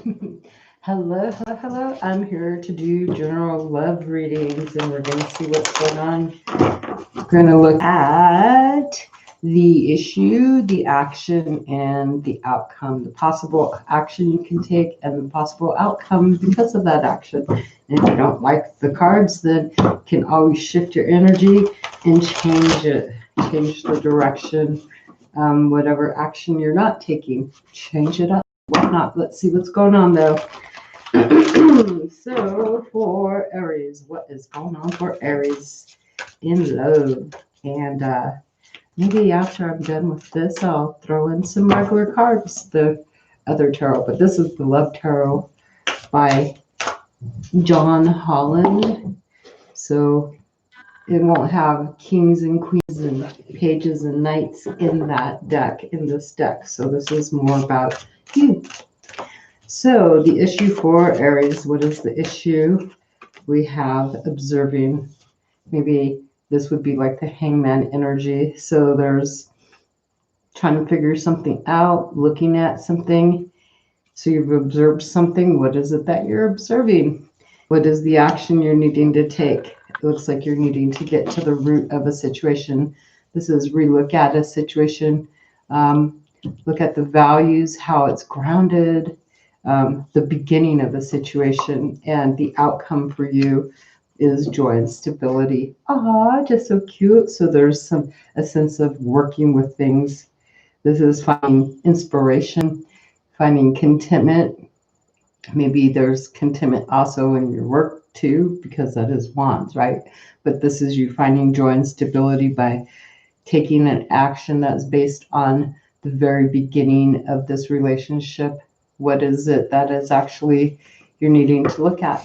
Hello, hello, hello. I'm here to do general love readings and we're going to see what's going on. We're going to look at the issue, the action, and the outcome, the possible action you can take and the possible outcome because of that action. And if you don't like the cards, then you can always shift your energy and change it, change the direction. Whatever action you're not taking, change it up. Why not? Let's see what's going on though. So for Aries, what is going on for Aries in love? And maybe after I'm done with this, I'll throw in some regular cards, the other tarot. But this is the Love Tarot by John Holland. So it won't have kings and queens and pages and knights in that deck, in this deck. So this is more about you. So the issue for Aries, what is the issue? We have observing. Maybe this would be like the hangman energy. So there's trying to figure something out, looking at something. So you've observed something. What is it that you're observing? What is the action you're needing to take? It looks like you're needing to get to the root of a situation. This is relook at a situation. Look at the values, how it's grounded. The beginning of the situation and the outcome for you is joy and stability. Just so cute. So there's a sense of working with things. This is finding inspiration, finding contentment. Maybe there's contentment also in your work too, because that is wands, right? But this is you finding joy and stability by taking an action that's based on the very beginning of this relationship. What is it that is actually you're needing to look at?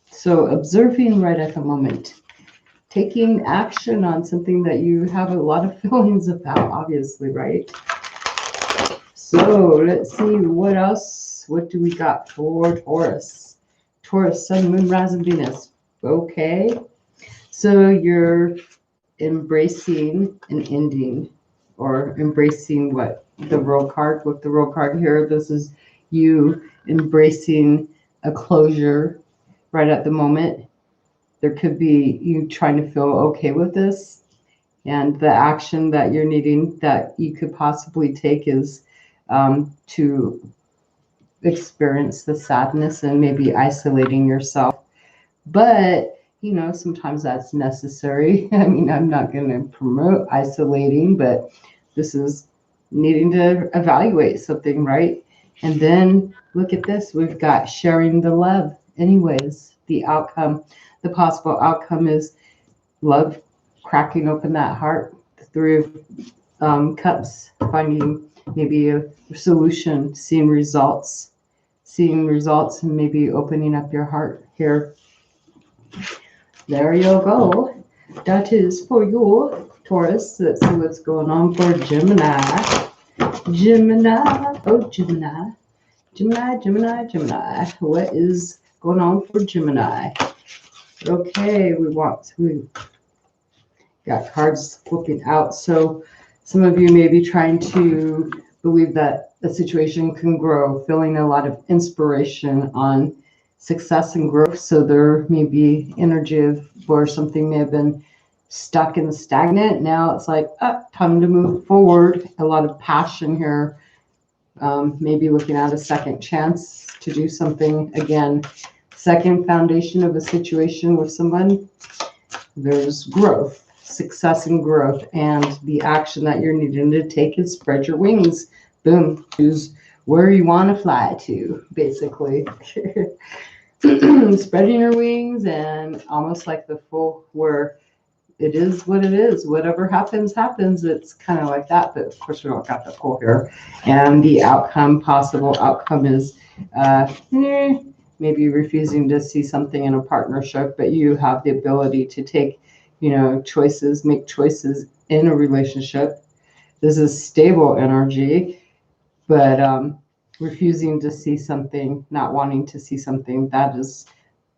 So observing right at the moment, taking action on something that you have a lot of feelings about, obviously, right? So let's see what else. What do we got for Taurus? Taurus, Sun, Moon, Rising, Venus. Okay. So you're embracing an ending or embracing what the World card, with the World card here. This is you embracing a closure right at the moment. There could be you trying to feel okay with this, and the action that you're needing that you could possibly take is to experience the sadness and maybe isolating yourself. But sometimes that's necessary. I mean, I'm not going to promote isolating, but this is needing to evaluate something, right? And then look at this. We've got sharing the love. Anyways, the outcome, the possible outcome is love, cracking open that heart, the Three of Cups, finding maybe a solution, seeing results, and maybe opening up your heart here. There you go. That is for you, Taurus. Let's see what's going on for Gemini. Gemini. Oh, Gemini. Gemini. What is going on for Gemini? Okay, we got cards flipping out. So some of you may be trying to believe that a situation can grow, feeling a lot of inspiration on success and growth. So there may be energy of where something may have been stuck and stagnant. Now it's like, time to move forward. A lot of passion here. Maybe looking at a second chance to do something again. Second foundation of a situation with someone. There's growth, success and growth. And the action that you're needing to take is spread your wings. Boom. Choose where you want to fly to, basically. Spreading your wings and almost like the full where it is what it is. Whatever happens, happens. It's kind of like that. But of course, we don't got the full here. And the possible outcome is maybe refusing to see something in a partnership, but you have the ability to take, choices, make choices in a relationship. This is stable energy, but refusing to see something, not wanting to see something, that is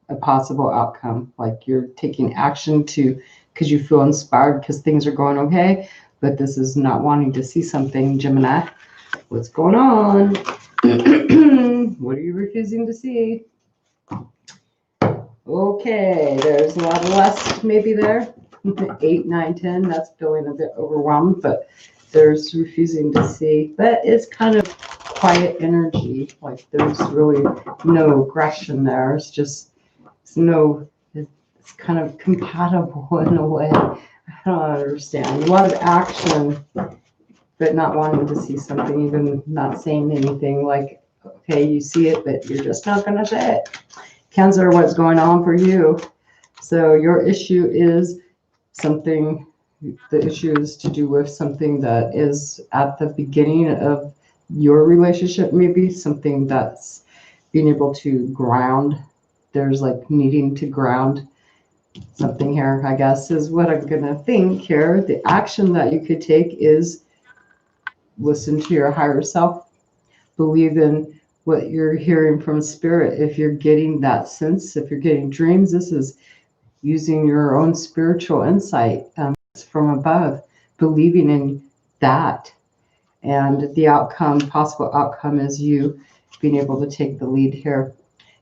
a possible outcome. Like you're taking action because you feel inspired because things are going okay, but this is not wanting to see something. Gemini, what's going on? What are you refusing to see? Okay, there's a lot of lust maybe there. 8, 9, 10. That's feeling a bit overwhelmed, but there's refusing to see. But it's kind of quiet energy. Like there's really no aggression there. It's kind of compatible in a way. I don't understand. A lot of action, but not wanting to see something, even not saying anything. Like, okay, you see it, but you're just not going to say it. Cancer, what's going on for you? So your issue is something, the issue is to do with something that is at the beginning of your relationship, maybe something that's being able to ground. There's like needing to ground something here, I guess, is what I'm going to think here. The action that you could take is listen to your higher self, believe in what you're hearing from spirit. If you're getting that sense, if you're getting dreams, this is using your own spiritual insight from above, believing in that. And the outcome, possible outcome, is you being able to take the lead here,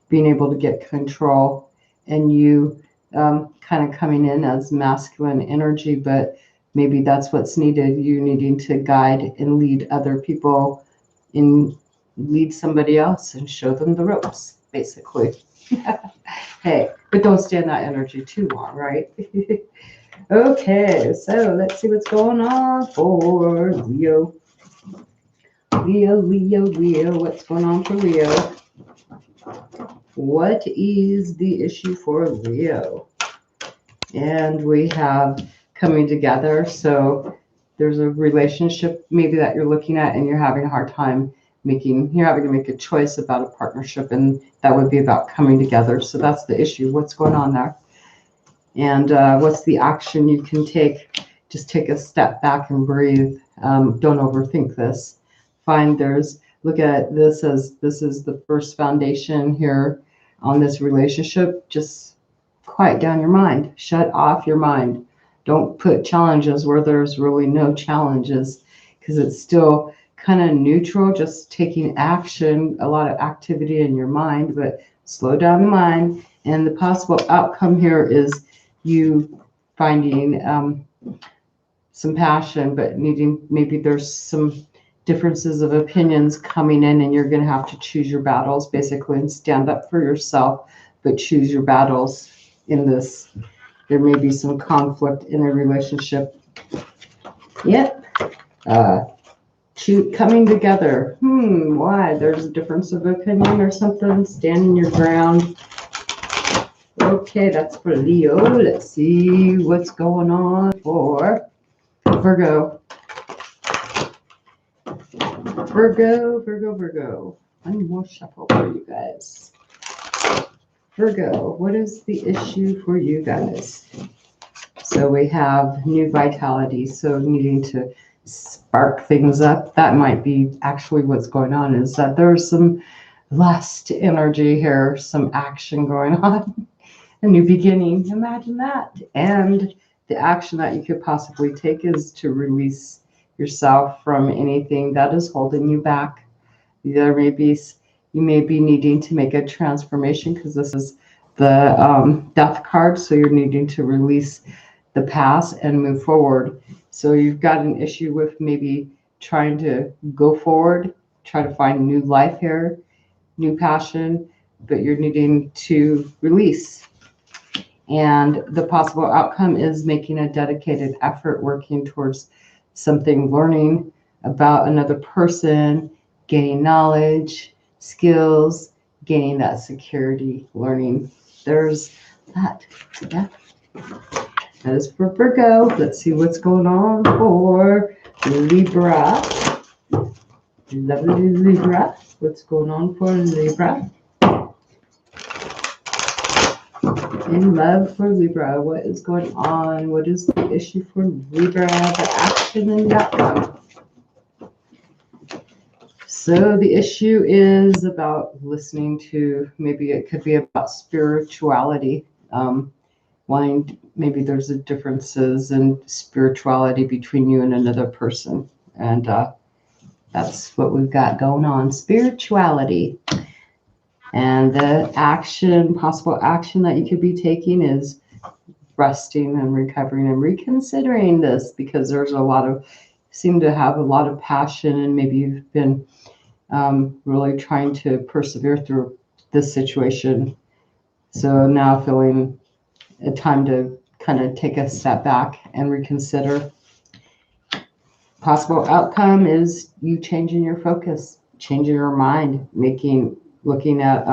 being able to get control, and you kind of coming in as masculine energy, but maybe that's what's needed. You needing to guide and lead other people, lead somebody else and show them the ropes, basically. Hey, but don't stay in that energy too long, right? Okay, so let's see what's going on for Leo. Leo, what's going on for Leo? What is the issue for Leo? And we have coming together. So there's a relationship maybe that you're looking at and you're having a hard time you're having to make a choice about a partnership, and that would be about coming together. So that's the issue. What's going on there? And what's the action you can take? Just take a step back and breathe. Don't overthink this. Look at this as this is the first foundation here on this relationship. Just quiet down your mind. Shut off your mind. Don't put challenges where there's really no challenges, because it's still kind of neutral, just taking action, a lot of activity in your mind, but slow down the mind. And the possible outcome here is you finding some passion, but maybe there's some differences of opinions coming in, and you're going to have to choose your battles basically and stand up for yourself, but choose your battles in this. There may be some conflict in a relationship. Yep. Coming together. Why? There's a difference of opinion or something. Standing your ground. Okay, that's for Leo. Let's see what's going on for Virgo. Virgo. One more shuffle for you guys. Virgo, what is the issue for you guys? So we have new vitality, so needing to spark things up. That might be actually what's going on, is that there's some lust energy here, some action going on, a new beginning. Imagine that. And the action that you could possibly take is to release yourself from anything that is holding you back. You may be needing to make a transformation, because this is the death card, so you're needing to release the past and move forward. So you've got an issue with maybe trying to go forward, try to find new life here, new passion, but you're needing to release. And the possible outcome is making a dedicated effort, working towards something, learning about another person, gaining knowledge, skills, gaining that security, learning. There's that. Yeah. That is for Virgo. Let's see what's going on for Libra. Lovely Libra. What's going on for Libra? In love for Libra. What is going on? What is the issue for Libra? The action and the outcome. So the issue is about listening to, maybe it could be about spirituality. Maybe there's a differences in spirituality between you and another person, and That's what we've got going on. Spirituality. And the action, possible action that you could be taking is resting and recovering and reconsidering this, because there's seem to have a lot of passion, and maybe you've been really trying to persevere through this situation. So now feeling a time to kind of take a step back and reconsider. Possible outcome is you changing your focus, changing your mind, looking at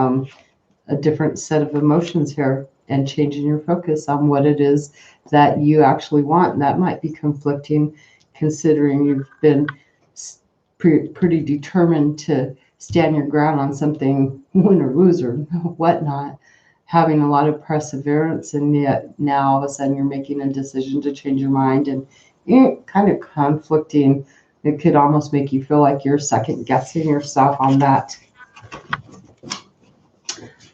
a different set of emotions here, and changing your focus on what it is that you actually want. That might be conflicting, considering you've been pretty determined to stand your ground on something, win or lose or whatnot, having a lot of perseverance, and yet now all of a sudden you're making a decision to change your mind, and kind of conflicting. It could almost make you feel like you're second guessing yourself on that.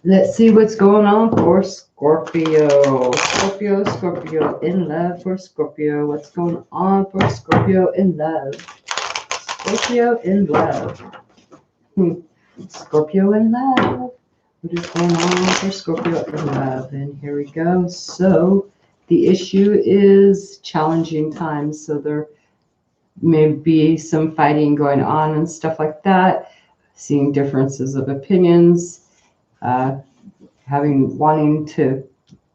Let's see what's going on for Scorpio. Scorpio in love for Scorpio. What's going on for Scorpio in love? Scorpio in love. Scorpio in love. What is going on for Scorpio in love? And here we go. So the issue is challenging times. So there may be some fighting going on and stuff like that. Seeing differences of opinions. Wanting to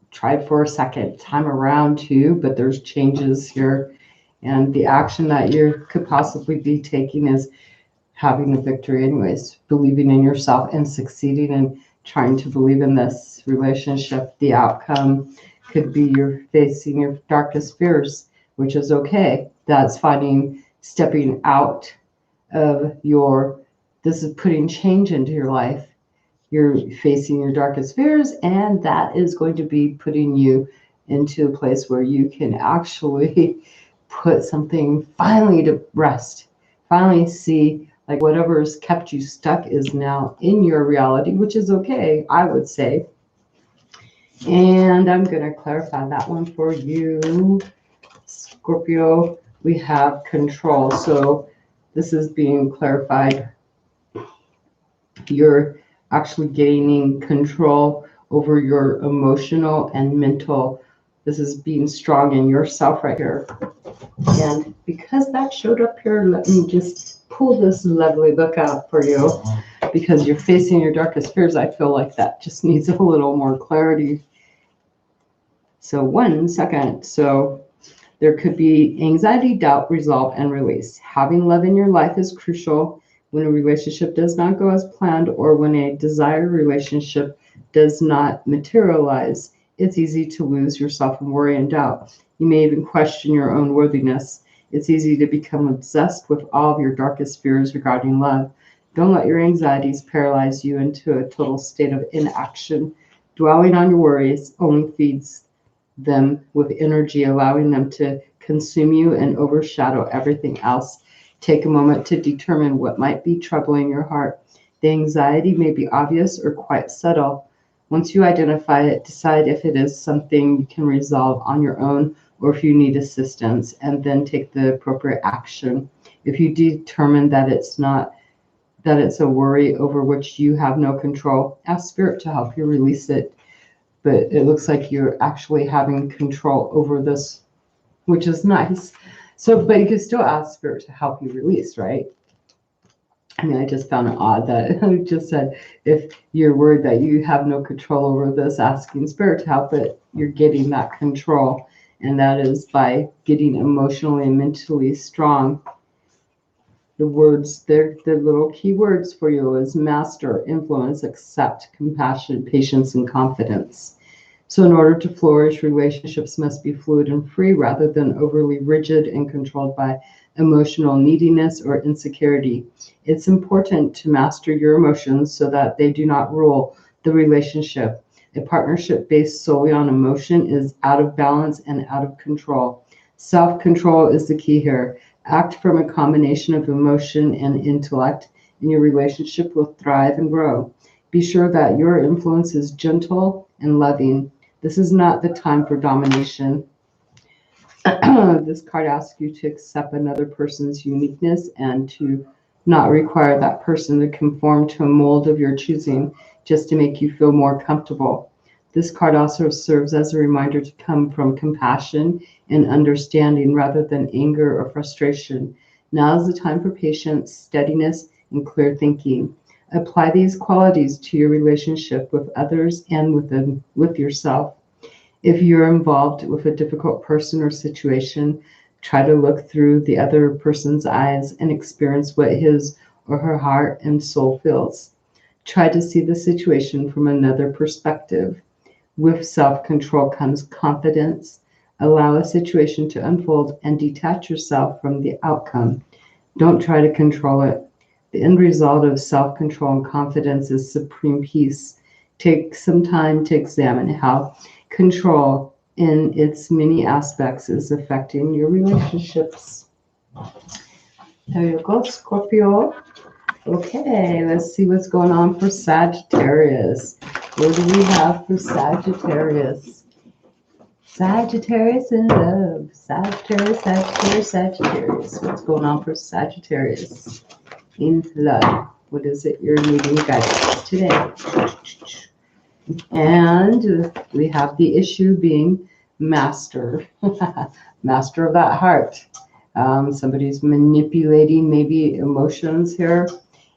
try for a second time around too, but there's changes here. And the action that you could possibly be taking is having a victory anyways, believing in yourself and succeeding and trying to believe in this relationship. The outcome could be you're facing your darkest fears, which is okay. That's stepping out of this is putting change into your life. You're facing your darkest fears, and that is going to be putting you into a place where you can actually put something finally to rest, finally see like whatever has kept you stuck is now in your reality, which is okay, I would say. And I'm going to clarify that one for you, Scorpio. We have control. So this is being clarified. You're actually gaining control over your emotional and mental. This is being strong in yourself right here. And because that showed up here, let me just pull this lovely book out for you. Because you're facing your darkest fears, I feel like that just needs a little more clarity. So 1 second. So there could be anxiety, doubt, resolve, and release. Having love in your life is crucial. When a relationship does not go as planned, or when a desired relationship does not materialize, it's easy to lose yourself in worry and doubt. You may even question your own worthiness. It's easy to become obsessed with all of your darkest fears regarding love. Don't let your anxieties paralyze you into a total state of inaction. Dwelling on your worries only feeds them with energy, allowing them to consume you and overshadow everything else. Take a moment to determine what might be troubling your heart. The anxiety may be obvious or quite subtle. Once you identify it, decide if it is something you can resolve on your own or if you need assistance, and then take the appropriate action. If you determine that it's a worry over which you have no control, ask Spirit to help you release it. But it looks like you're actually having control over this, which is nice. So, but you can still ask Spirit to help you release, right? I mean, I just found it odd that I just said, if you're worried that you have no control over this, asking Spirit to help it, you're getting that control. And that is by getting emotionally and mentally strong. The little key words for you is master, influence, accept, compassion, patience, and confidence. So in order to flourish, relationships must be fluid and free rather than overly rigid and controlled by emotional neediness or insecurity. It's important to master your emotions so that they do not rule the relationship. A partnership based solely on emotion is out of balance and out of control. Self-control is the key here. Act from a combination of emotion and intellect, and your relationship will thrive and grow. Be sure that your influence is gentle and loving. This is not the time for domination. This card asks you to accept another person's uniqueness and to not require that person to conform to a mold of your choosing just to make you feel more comfortable. This card also serves as a reminder to come from compassion and understanding rather than anger or frustration. Now is the time for patience, steadiness, and clear thinking. Apply these qualities to your relationship with others and with yourself. If you're involved with a difficult person or situation, try to look through the other person's eyes and experience what his or her heart and soul feels. Try to see the situation from another perspective. With self control comes confidence. Allow a situation to unfold and detach yourself from the outcome. Don't try to control it. The end result of self control and confidence is supreme peace. Take some time to examine how control in its many aspects is affecting your relationships. There you go, Scorpio. Okay, let's see what's going on for Sagittarius. What do we have for Sagittarius? Sagittarius in love. Sagittarius, Sagittarius, Sagittarius. What's going on for Sagittarius in love? What is it you're needing guidance today? And we have the issue being master. Master of that heart. Somebody's manipulating maybe emotions here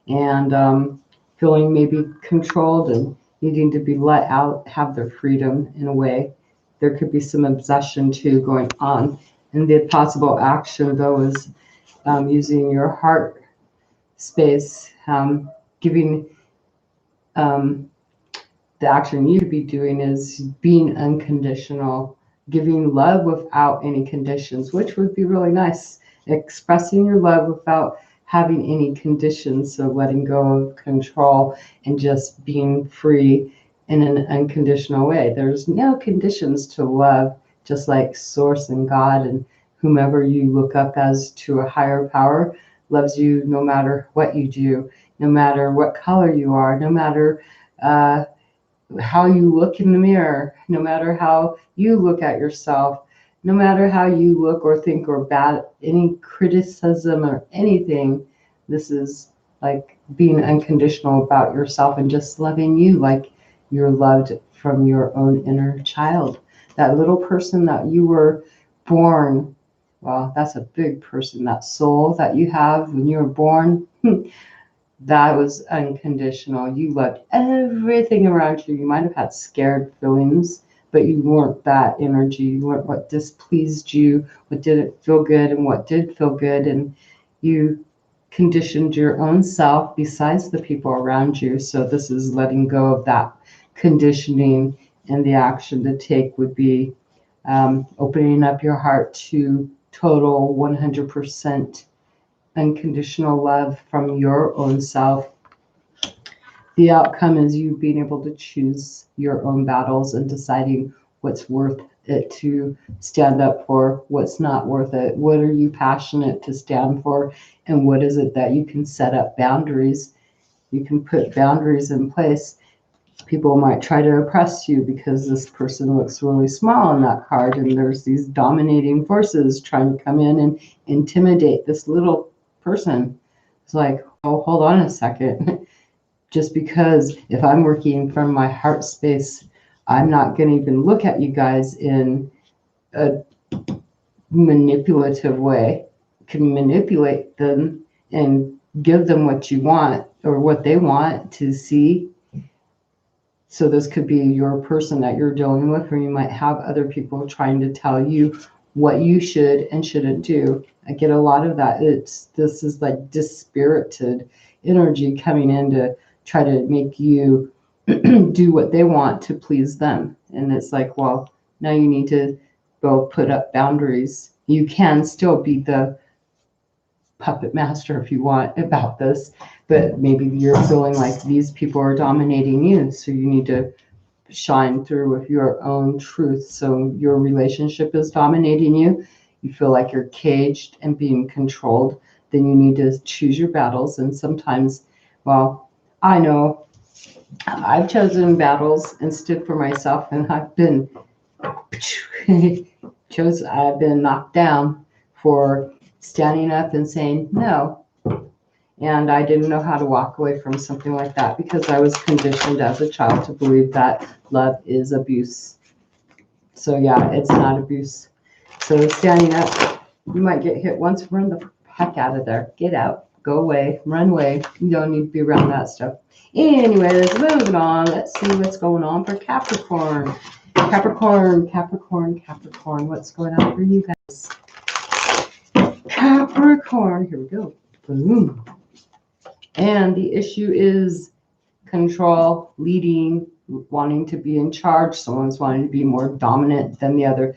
and feeling maybe controlled and needing to be let out, have their freedom in a way. There could be some obsession too going on. And the possible action, though, is using your heart space, giving the action you'd be doing is being unconditional, giving love without any conditions, which would be really nice. Expressing your love without having any conditions, so letting go of control and just being free in an unconditional way. There's no conditions to love, just like Source and God and whomever you look up as to a higher power loves you no matter what you do, no matter what color you are, no matter how you look in the mirror, no matter how you look at yourself, no matter how you look or think or bad, any criticism or anything. This is like being unconditional about yourself and just loving you like you're loved from your own inner child. That little person that you were born, well, that's a big person, that soul that you have when you were born. That was unconditional. You loved everything around you. You might have had scared feelings, but you weren't that energy. You weren't what displeased you, what didn't feel good, and what did feel good. And you conditioned your own self besides the people around you. So this is letting go of that conditioning, and the action to take would be opening up your heart to total 100% unconditional love from your own self. The outcome is you being able to choose your own battles and deciding what's worth it to stand up for, what's not worth it, what are you passionate to stand for, and what is it that you can set up boundaries. You can put boundaries in place. People might try to oppress you because this person looks really small on that card, and there's these dominating forces trying to come in and intimidate this little person. It's like, oh, hold on a second. Just because if I'm working from my heart space, I'm not going to even look at you guys in a manipulative way. Can manipulate them and give them what you want or what they want to see. So this could be your person that you're dealing with, or you might have other people trying to tell you what you should and shouldn't do. I get a lot of that. This is like dispirited energy coming in to try to make you do what they want to please them. And it's like, well, now you need to go put up boundaries. You can still be the puppet master if you want about this, but maybe you're feeling like these people are dominating you. So you need to shine through with your own truth. So your relationship is dominating you. You feel like you're caged and being controlled. Then you need to choose your battles. And sometimes, well, I know I've chosen battles and stood for myself, and I've been I've been knocked down for standing up and saying no. And I didn't know how to walk away from something like that because I was conditioned as a child to believe that love is abuse. So yeah, it's not abuse. So standing up, you might get hit once, run the heck out of there. Get out, go away, run away. You don't need to be around that stuff. Anyways, moving on. Let's see what's going on for Capricorn. Capricorn, Capricorn, Capricorn. What's going on for you guys? Capricorn. Here we go. Boom. And the issue is control, leading, wanting to be in charge. Someone's wanting to be more dominant than the other.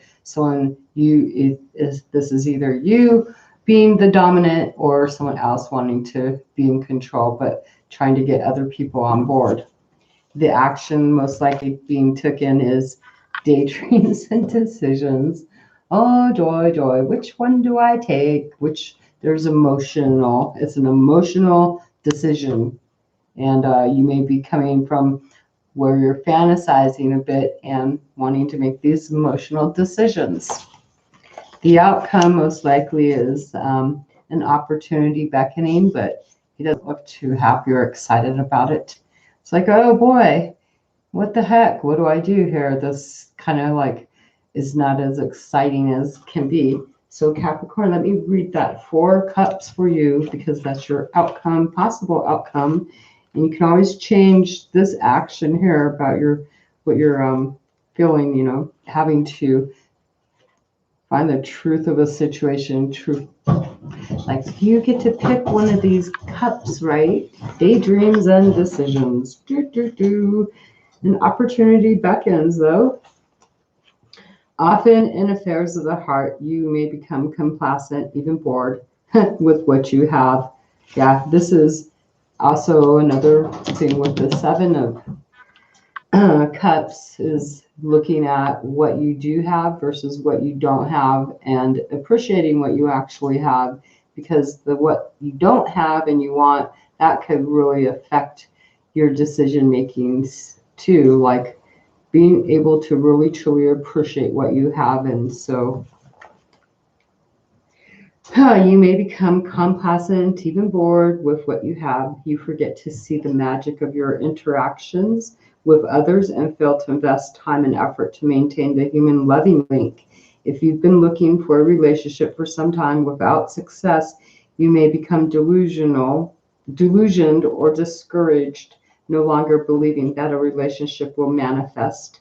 This is either you being the dominant or someone else wanting to be in control, but trying to get other people on board. The action most likely being taken is daydreams and decisions. Oh, joy, joy. Which one do I take? It's an emotional decision. And you may be coming from where you're fantasizing a bit and wanting to make these emotional decisions. The outcome most likely is an opportunity beckoning, but he doesn't look too happy or excited about it. It's like, oh boy, what the heck? What do I do here? This kind of like is not as exciting as can be. So Capricorn, let me read that 4 cups for you because that's your outcome, possible outcome. And you can always change this action here about what you're feeling, having to find the truth of a situation, truth. Like you get to pick one of these cups, right? Daydreams and decisions. An opportunity beckons, though. Often in affairs of the heart, you may become complacent, even bored with what you have. Yeah, this is also another thing with the 7 of Cups is looking at what you do have versus what you don't have and appreciating what you actually have, because what you don't have and you want, that could really affect your decision makings too, like being able to really truly appreciate what you have. And so you may become complacent, even bored with what you have. You forget to see the magic of your interactions with others and fail to invest time and effort to maintain the human loving link. If you've been looking for a relationship for some time without success, you may become delusioned or discouraged, no longer believing that a relationship will manifest.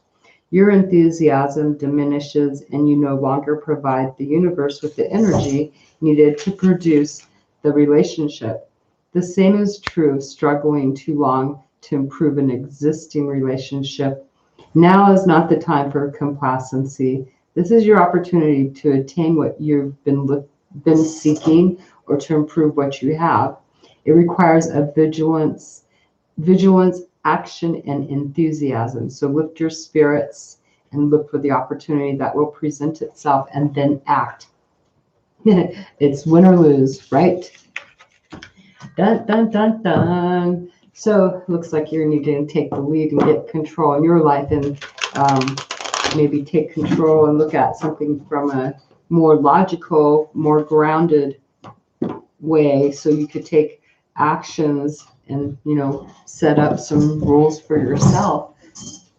Your enthusiasm diminishes and you no longer provide the universe with the energy needed to produce the relationship. The same is true of struggling too long to improve an existing relationship. Now is not the time for complacency. This is your opportunity to attain what you've been seeking or to improve what you have. It requires a vigilance, action, and enthusiasm. So lift your spirits and look for the opportunity that will present itself and then act. It's win or lose, right? Dun, dun, dun, dun. So looks like you're needing to take the lead and get control in your life and maybe take control and look at something from a more logical, more grounded way, so you could take actions and set up some rules for yourself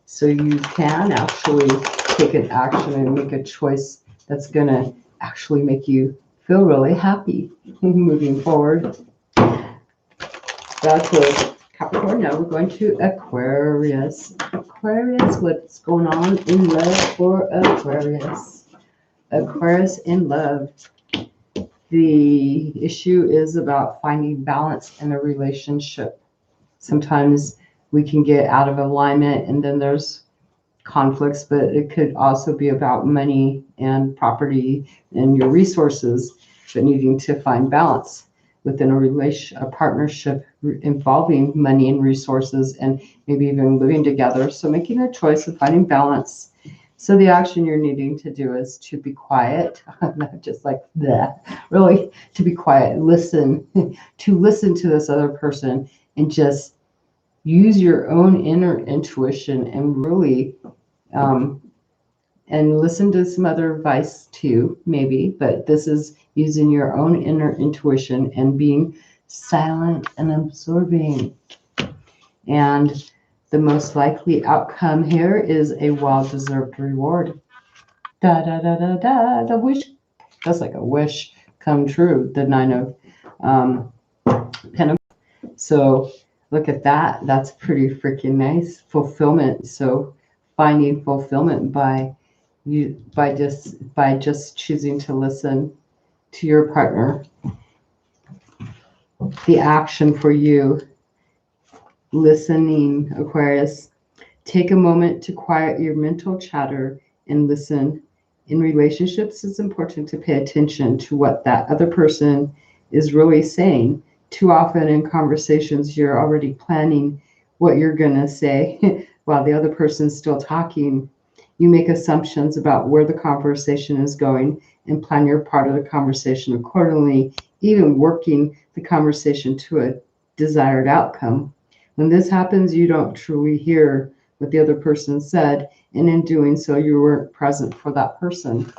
so you can actually take an action and make a choice that's going to actually make you feel really happy moving forward. That's what Capricorn. Now we're going to Aquarius. Aquarius, what's going on in love for Aquarius? Aquarius in love. The issue is about finding balance in a relationship. Sometimes we can get out of alignment and then there's conflicts, but it could also be about money and property and your resources, but needing to find balance within a partnership involving money and resources and maybe even living together. So making a choice of finding balance. So the action you're needing to do is to be quiet, not just like that, really to be quiet, listen, to listen to this other person and just use your own inner intuition and really, and listen to some other advice too, maybe, but this is using your own inner intuition and being silent and absorbing. And the most likely outcome here is a well-deserved reward. Da da da da da. The wish. That's like a wish come true. The Nine of Pentacles. So look at that. That's pretty freaking nice. Fulfillment. So finding fulfillment by just choosing to listen to your partner. The action for you, listening, Aquarius. Take a moment to quiet your mental chatter and listen. In relationships, it's important to pay attention to what that other person is really saying. Too often in conversations, you're already planning what you're going to say while the other person's still talking. You make assumptions about where the conversation is going and plan your part of the conversation accordingly, even working the conversation to a desired outcome. When this happens, you don't truly hear what the other person said, and in doing so, you weren't present for that person.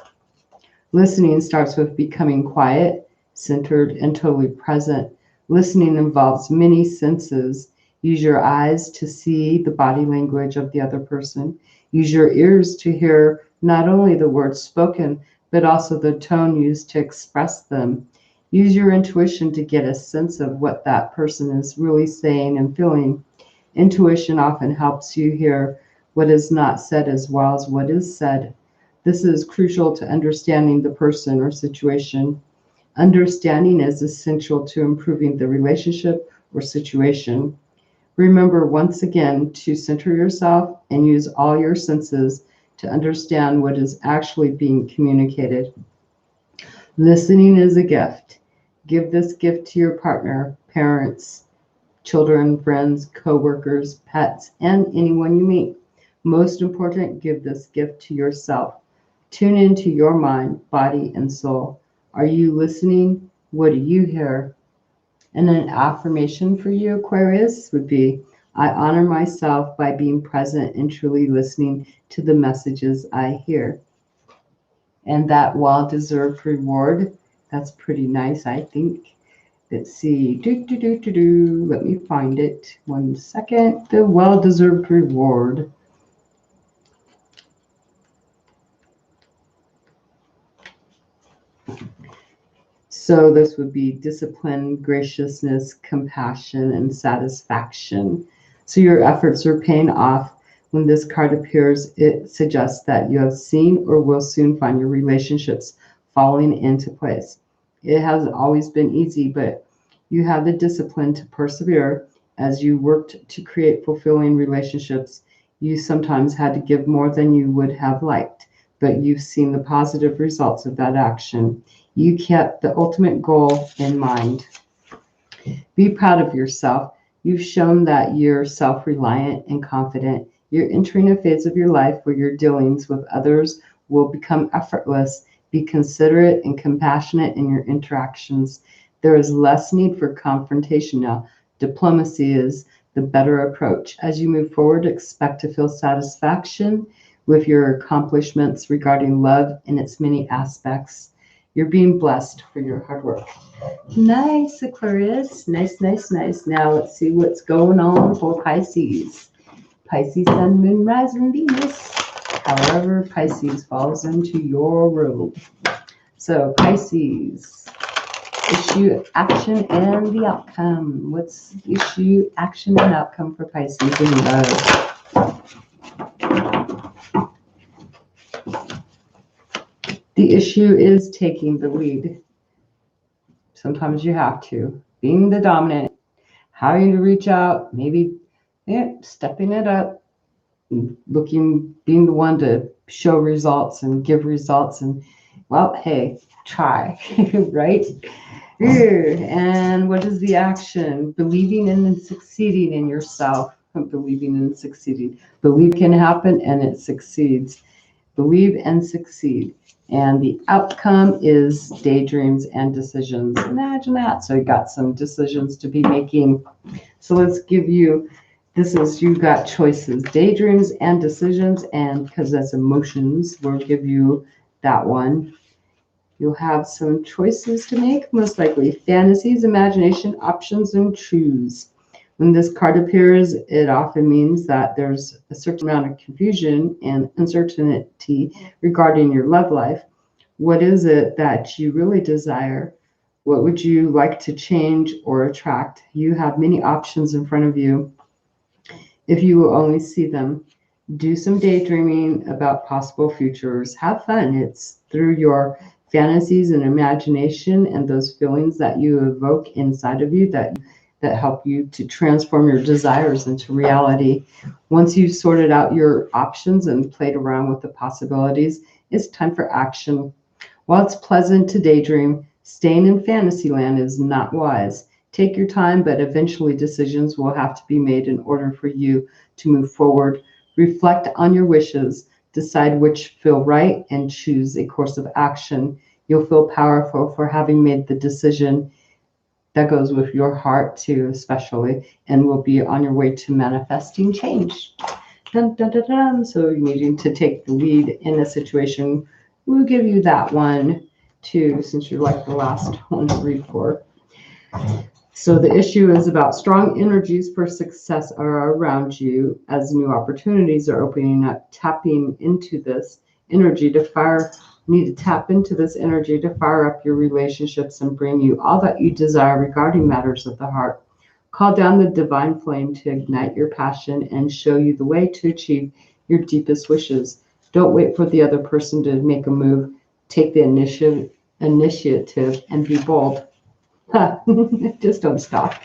Listening starts with becoming quiet, centered, and totally present. Listening involves many senses. Use your eyes to see the body language of the other person. Use your ears to hear not only the words spoken, but also the tone used to express them. Use your intuition to get a sense of what that person is really saying and feeling. Intuition often helps you hear what is not said as well as what is said. This is crucial to understanding the person or situation. Understanding is essential to improving the relationship or situation. Remember once again to center yourself and use all your senses to understand what is actually being communicated. Listening is a gift. Give this gift to your partner, parents, children, friends, co-workers, pets, and anyone you meet. Most important, give this gift to yourself. Tune into your mind, body, and soul. Are you listening? What do you hear? And an affirmation for you, Aquarius, would be, I honor myself by being present and truly listening to the messages I hear. And that well-deserved reward, that's pretty nice, I think. Let's see. Let me find it. 1 second. The well-deserved reward. So this would be discipline, graciousness, compassion, and satisfaction. So your efforts are paying off. When this card appears, it suggests that you have seen or will soon find your relationships falling into place. It hasn't always been easy, but you have the discipline to persevere as you worked to create fulfilling relationships. You sometimes had to give more than you would have liked, but you've seen the positive results of that action. You kept the ultimate goal in mind. Be proud of yourself. You've shown that you're self-reliant and confident. You're entering a phase of your life where your dealings with others will become effortless. Be considerate and compassionate in your interactions. There is less need for confrontation now. Diplomacy is the better approach. As you move forward, expect to feel satisfaction with your accomplishments regarding love in its many aspects. You're being blessed for your hard work. Nice, Aquarius. Nice, nice, nice. Now let's see what's going on for Pisces. Pisces, Sun, Moon, Rising, Venus. However, Pisces falls into your robe. So Pisces, issue, action, and the outcome. What's the issue, action, and outcome for Pisces in love? The issue is taking the lead. Sometimes you have to. Being the dominant, having to reach out, maybe stepping it up, being the one to show results and give results. And, well, hey, try, right? And what is the action? Believing in and succeeding in yourself. Believing and succeeding. Believe can happen and it succeeds. Believe and succeed. And the outcome is daydreams and decisions. Imagine that. So you got some decisions to be making. So let's give you, you've got choices, daydreams and decisions. And because that's emotions, we'll give you that one. You'll have some choices to make, most likely fantasies, imagination, options, and choose. When this card appears, it often means that there's a certain amount of confusion and uncertainty regarding your love life. What is it that you really desire? What would you like to change or attract? You have many options in front of you if you will only see them. Do some daydreaming about possible futures. Have fun. It's through your fantasies and imagination and those feelings that you evoke inside of you that help you to transform your desires into reality. Once you've sorted out your options and played around with the possibilities, it's time for action. While it's pleasant to daydream, staying in fantasyland is not wise. Take your time, but eventually decisions will have to be made in order for you to move forward. Reflect on your wishes, decide which feel right, and choose a course of action. You'll feel powerful for having made the decision that goes with your heart, too, especially, and will be on your way to manifesting change. Dun, dun, dun, dun. So, you needing to take the lead in a situation, we'll give you that one, too, since you're like the last one to read for. So the issue is about strong energies for success are around you as new opportunities are opening up. Tapping into this energy to fire, you need to tap into this energy to fire up your relationships and bring you all that you desire regarding matters of the heart. Call down the divine flame to ignite your passion and show you the way to achieve your deepest wishes. Don't wait for the other person to make a move. Take the initiative and be bold. Just don't stop.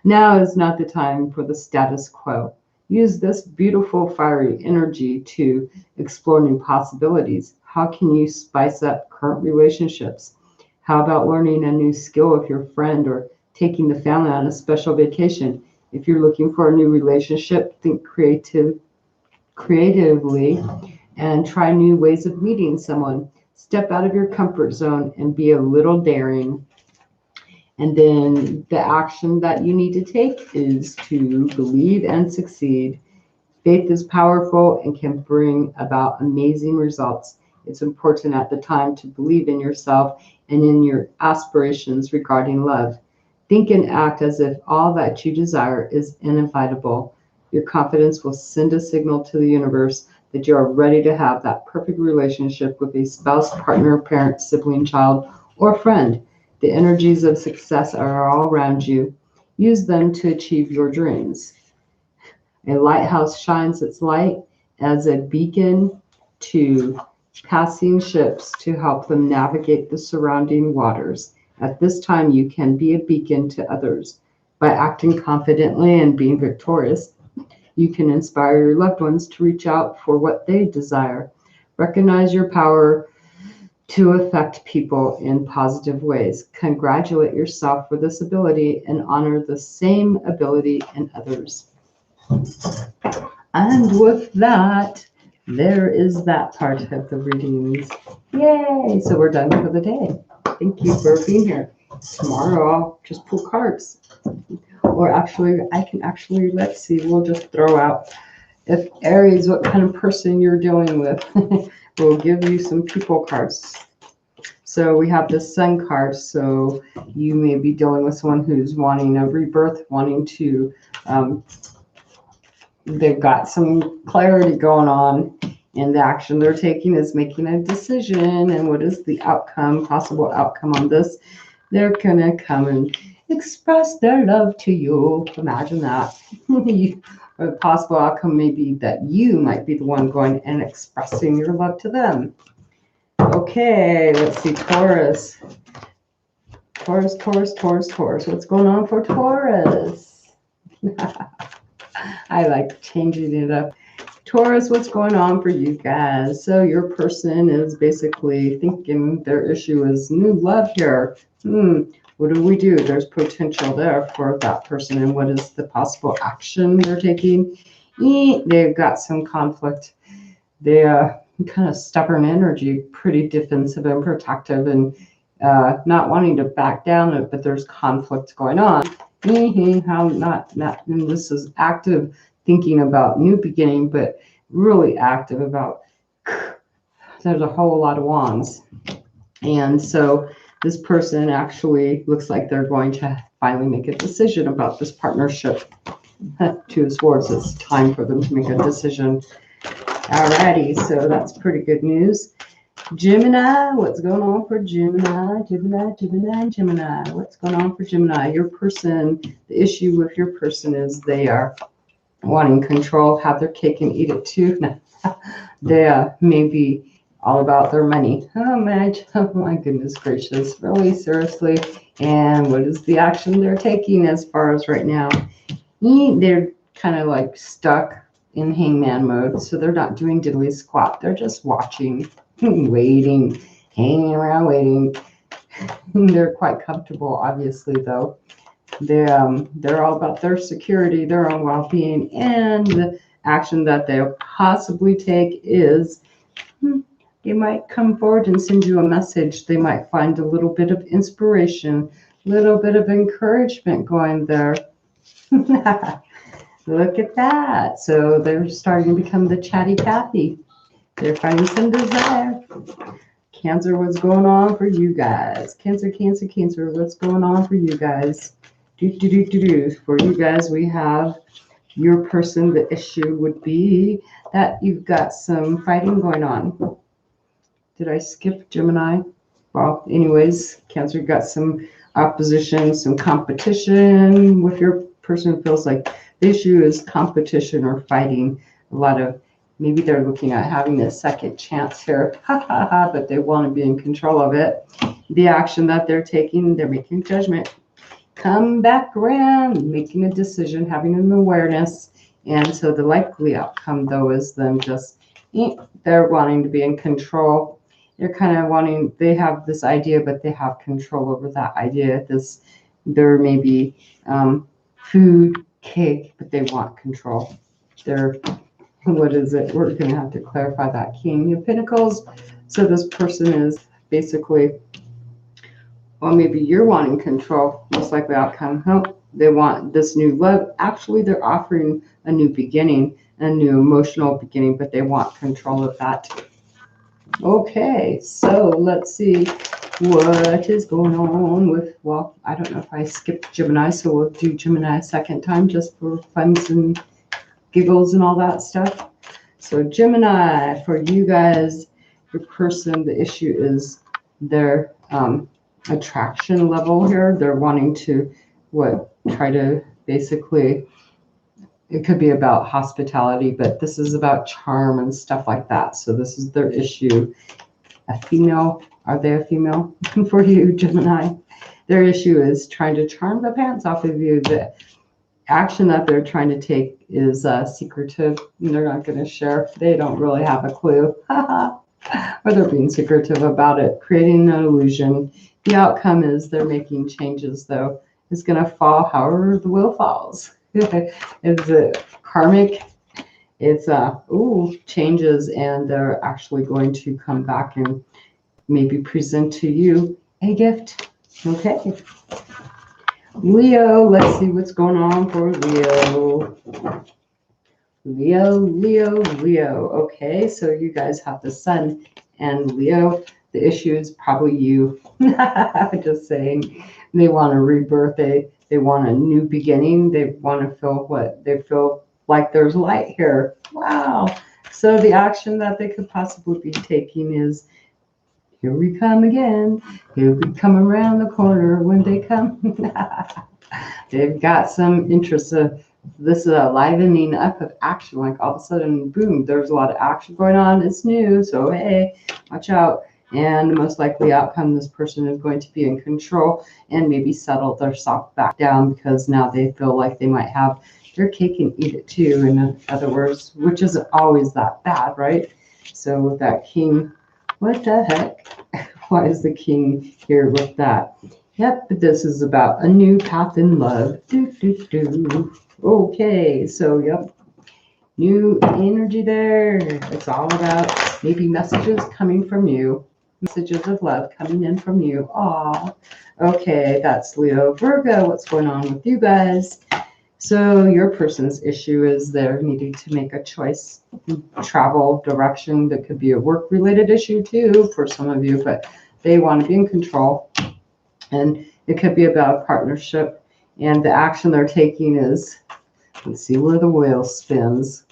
Now is not the time for the status quo. Use this beautiful, fiery energy to explore new possibilities. How can you spice up current relationships? How about learning a new skill with your friend or taking the family on a special vacation? If you're looking for a new relationship, think creatively and try new ways of meeting someone. Step out of your comfort zone and be a little daring. And then the action that you need to take is to believe and succeed. Faith is powerful and can bring about amazing results. It's important at the time to believe in yourself and in your aspirations regarding love. Think and act as if all that you desire is inevitable. Your confidence will send a signal to the universe that you are ready to have that perfect relationship with a spouse, partner, parent, sibling, child, or friend. The energies of success are all around you. Use them to achieve your dreams. A lighthouse shines its light as a beacon to passing ships to help them navigate the surrounding waters. At this time, you can be a beacon to others. By acting confidently and being victorious, you can inspire your loved ones to reach out for what they desire. Recognize your power to affect people in positive ways. Congratulate yourself for this ability and honor the same ability in others. And with that, there is that part of the readings. Yay! So we're done for the day. Thank you for being here. Tomorrow I'll just pull cards. Or actually, let's see, we'll just throw out if Aries, what kind of person you're dealing with. We'll give you some people cards. So we have the Sun card. So you may be dealing with someone who's wanting a rebirth, wanting to, they've got some clarity going on, and the action they're taking is making a decision. And what is the outcome, possible outcome on this? They're going to come and express their love to you. Imagine that. A possible outcome may be that you might be the one going and expressing your love to them. Okay, let's see, Taurus. Taurus. What's going on for Taurus? I like changing it up. Taurus, what's going on for you guys? So your person is basically thinking their issue is new love here. What do we do? There's potential there for that person. And what is the possible action they're taking? They've got some conflict. They kind of stubborn energy, pretty defensive and protective, and not wanting to back down, but there's conflict going on. How not, and this is active thinking about new beginning, but really active about, there's a whole lot of wands. And so this person actually looks like they're going to finally make a decision about this partnership. Two of Swords, it's time for them to make a decision. Alrighty, so that's pretty good news. Gemini, what's going on for Gemini? Gemini. What's going on for Gemini? Your person, the issue with your person is they are wanting control, have their cake and eat it too. They may be all about their money. Oh my goodness gracious, really seriously. And what is the action they're taking as far as right now? They're kind of like stuck in hangman mode, so they're not doing diddly squat. They're just watching, waiting, hanging around, waiting. They're quite comfortable, obviously, though. They're all about their security, their own well-being, and the action that they'll possibly take is they might come forward and send you a message. They might find a little bit of inspiration, a little bit of encouragement going there. Look at that. So they're starting to become the chatty Cathy. They're finding some desire. Cancer, what's going on for you guys? Cancer, what's going on for you guys? For you guys, we have your person. The issue would be that you've got some fighting going on. Did I skip Gemini? Well, anyways, Cancer got some opposition, some competition with your person who feels like the issue is competition or fighting. A lot of, maybe they're looking at having a second chance here, but they want to be in control of it. The action that they're taking, they're making judgment. Come back around, making a decision, having an awareness. And so the likely outcome, though, is them just, they're wanting to be in control. They're kind of wanting, they have this idea, but they have control over that idea. There may be food, cake, but they want control. What is it? We're going to have to clarify that. King of Pentacles. So this person is basically, well, maybe you're wanting control, most likely outcome. They want this new love. Actually, they're offering a new beginning, a new emotional beginning, but they want control of that. Okay, so let's see what is going on with, well, I don't know if I skipped Gemini, so we'll do Gemini a second time just for funs and giggles and all that stuff. So Gemini, for you guys, your person, the issue is their attraction level here. They're wanting to try to basically, it could be about hospitality, but this is about charm and stuff like that. So this is their issue. A female, are they a female for you, Gemini? Their issue is trying to charm the pants off of you. The action that they're trying to take is secretive. They're not going to share. They don't really have a clue. Or they're being secretive about it, creating an illusion. The outcome is they're making changes, though. It's going to fall however the wheel falls. It's karmic. It's changes, and they're actually going to come back and maybe present to you a gift. Okay. Leo, let's see what's going on for Leo. Leo. Okay, so you guys have the Sun and Leo. The issue is probably you. Just saying. They want a rebirth. They want a new beginning. They want to feel what they feel like there's light here. Wow. So the action that they could possibly be taking is, here we come again. Here we come around the corner when they come. They've got some interest. This is a livening up of action. Like all of a sudden, boom, there's a lot of action going on. It's new. So, hey, watch out. And the most likely outcome, this person is going to be in control and maybe settle themselves back down because now they feel like they might have their cake and eat it too. In other words, which isn't always that bad, right? So with that king, what the heck? Why is the king here with that? Yep, but this is about a new path in love. Okay, so yep. New energy there. It's all about maybe messages coming from you. Messages of love coming in from you. Aw. Okay, that's Leo. Virgo, what's going on with you guys? So your person's issue is they're needing to make a choice, travel direction. That could be a work-related issue too for some of you, but they want to be in control. And it could be about a partnership. And the action they're taking is, let's see where the wheel spins.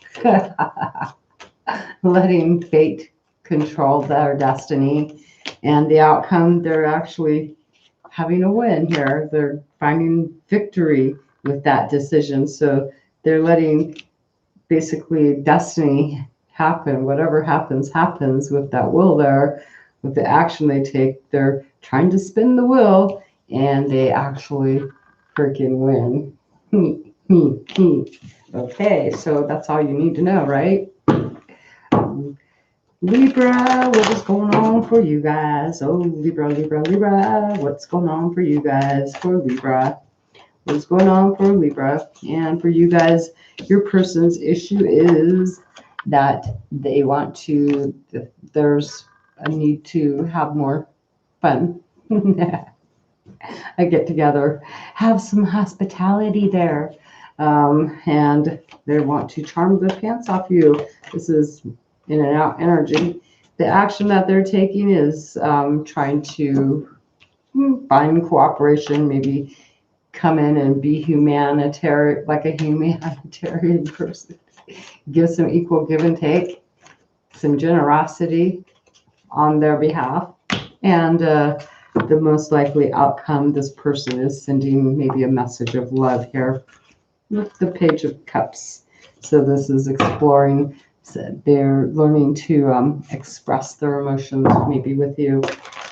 Letting fate control their destiny. And the outcome, they're actually having a win here. They're finding victory with that decision. So they're letting basically destiny happen. Whatever happens, happens with that will there, with the action they take. They're trying to spin the wheel and they actually freaking win. Okay, so that's all you need to know, right? Libra, what is going on for you guys? Oh, Libra, Libra, Libra. What's going on for you guys for Libra? What's going on for Libra? And for you guys, your person's issue is that they want to, there's a need to have more fun. A get together, have some hospitality there. And they want to charm the pants off you. This is in and out energy. The action that they're taking is trying to find cooperation, maybe come in and be humanitarian, like a humanitarian person. Give some equal give and take, some generosity on their behalf. And the most likely outcome, this person is sending maybe a message of love here with the Page of Cups. So this is exploring. So they're learning to express their emotions maybe with you,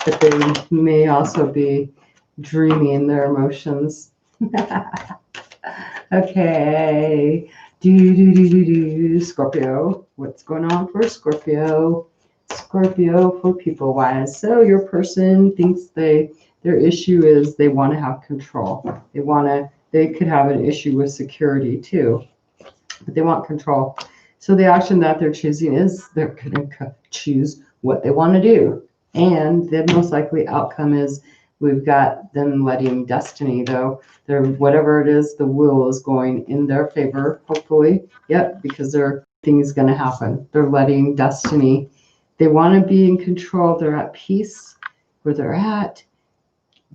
but they may also be dreaming their emotions. Okay. Scorpio. What's going on for Scorpio? Scorpio for people wise. So your person thinks their issue is they want to have control. They could have an issue with security too, but they want control. So the action that they're choosing is they're going to choose what they want to do. And the most likely outcome is we've got them letting destiny, though, they're, whatever it is, the will is going in their favor, hopefully. Yep, because their thing is going to happen. They're letting destiny. They want to be in control. They're at peace where they're at,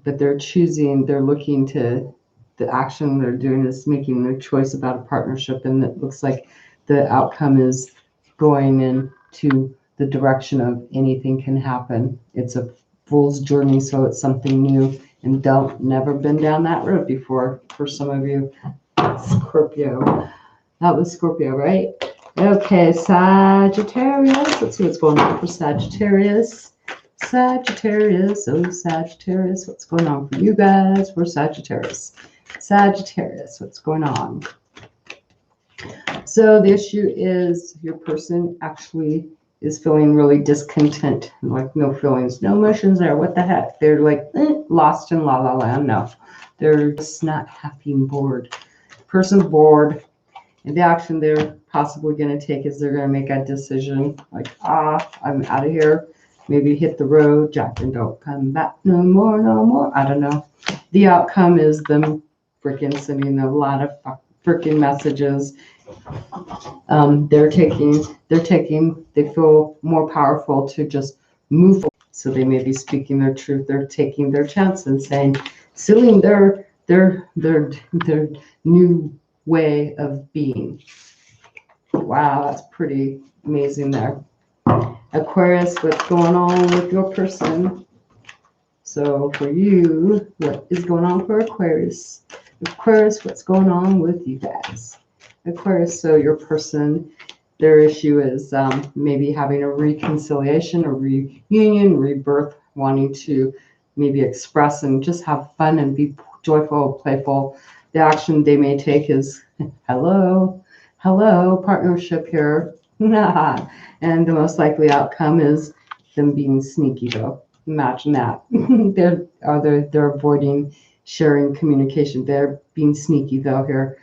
but they're choosing, they're looking to, the action they're doing is making their choice about a partnership. And it looks like the outcome is going into the direction of anything can happen. It's a fool's journey, so it's something new, and never been down that road before for some of you. Scorpio. That was Scorpio, right? Okay, Sagittarius. Let's see what's going on for Sagittarius. Sagittarius, oh Sagittarius, what's going on for you guys for Sagittarius? Sagittarius, what's going on? So the issue is your person actually is feeling really discontent, like no feelings, no emotions there. What the heck? They're like lost in la la land. No, they're just not happy and bored. Person's bored, and the action they're possibly going to take is they're going to make a decision like, I'm out of here. Maybe hit the road, Jack, and don't come back no more, no more. I don't know. The outcome is them freaking sending a lot of freaking messages. They feel more powerful to just move forward. So they may be speaking their truth. They're taking their chance and saying, sealing their new way of being. Wow, that's pretty amazing there. Aquarius, what's going on with your person? So for you, what is going on for Aquarius? Aquarius, what's going on with you guys? Aquarius, so your person, their issue is maybe having a reconciliation, a reunion, rebirth, wanting to maybe express and just have fun and be joyful, playful. The action they may take is, hello, partnership here. And the most likely outcome is them being sneaky, though. Imagine that. They're avoiding sharing communication. They're being sneaky, though, here.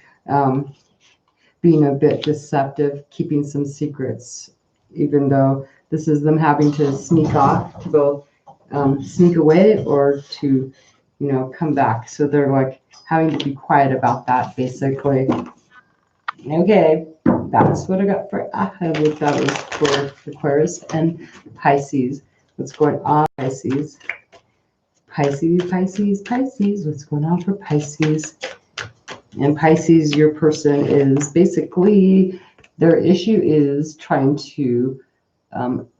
Being a bit deceptive, keeping some secrets, even though this is them having to sneak off to go sneak away or to, come back. So they're like having to be quiet about that, basically. Okay, that's what I got for that was for Aquarius and Pisces. What's going on, Pisces? Pisces, Pisces, Pisces. What's going on for Pisces? And Pisces, your person is basically, their issue is trying to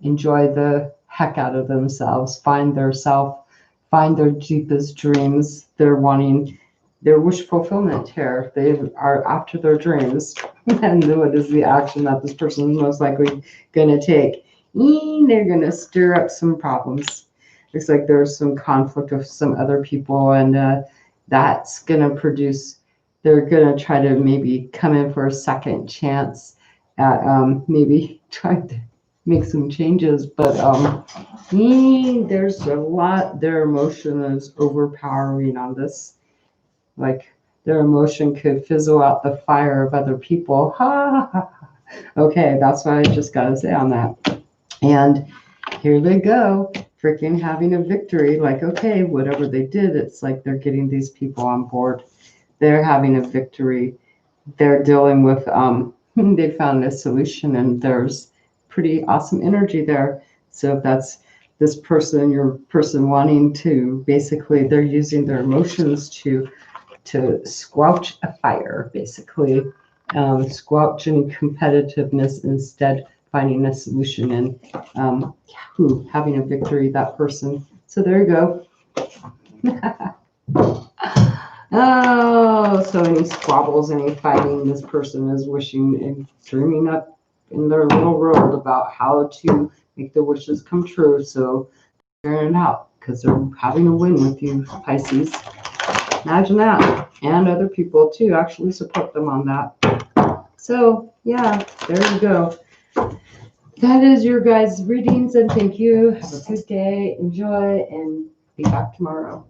enjoy the heck out of themselves, find their self, find their deepest dreams. They're wanting their wish fulfillment here. They are after their dreams. And what is the action that this person is most likely going to take? They're going to stir up some problems. Looks like there's some conflict with some other people, and that's going to produce, they're going to try to maybe come in for a second chance at maybe trying to make some changes. But there's a lot, their emotion is overpowering on this. Like their emotion could fizzle out the fire of other people. Ha, ha, ha. Okay, that's what I just got to say on that. And here they go, freaking having a victory. Like, okay, whatever they did, it's like they're getting these people on board. They're having a victory. They're dealing with, they found a solution, and there's pretty awesome energy there. So if that's this person, your person wanting to, basically, they're using their emotions to squelch a fire, basically, squelch any competitiveness, instead finding a solution and having a victory, that person. So there you go. Oh, so any squabbles, any fighting, this person is wishing and dreaming up in their little world about how to make the wishes come true. So figuring it out because they're having a win with you, Pisces. Imagine that. And other people too actually support them on that. So yeah, there you go. That is your guys' readings, and thank you. Have a good day. Enjoy, and be back tomorrow.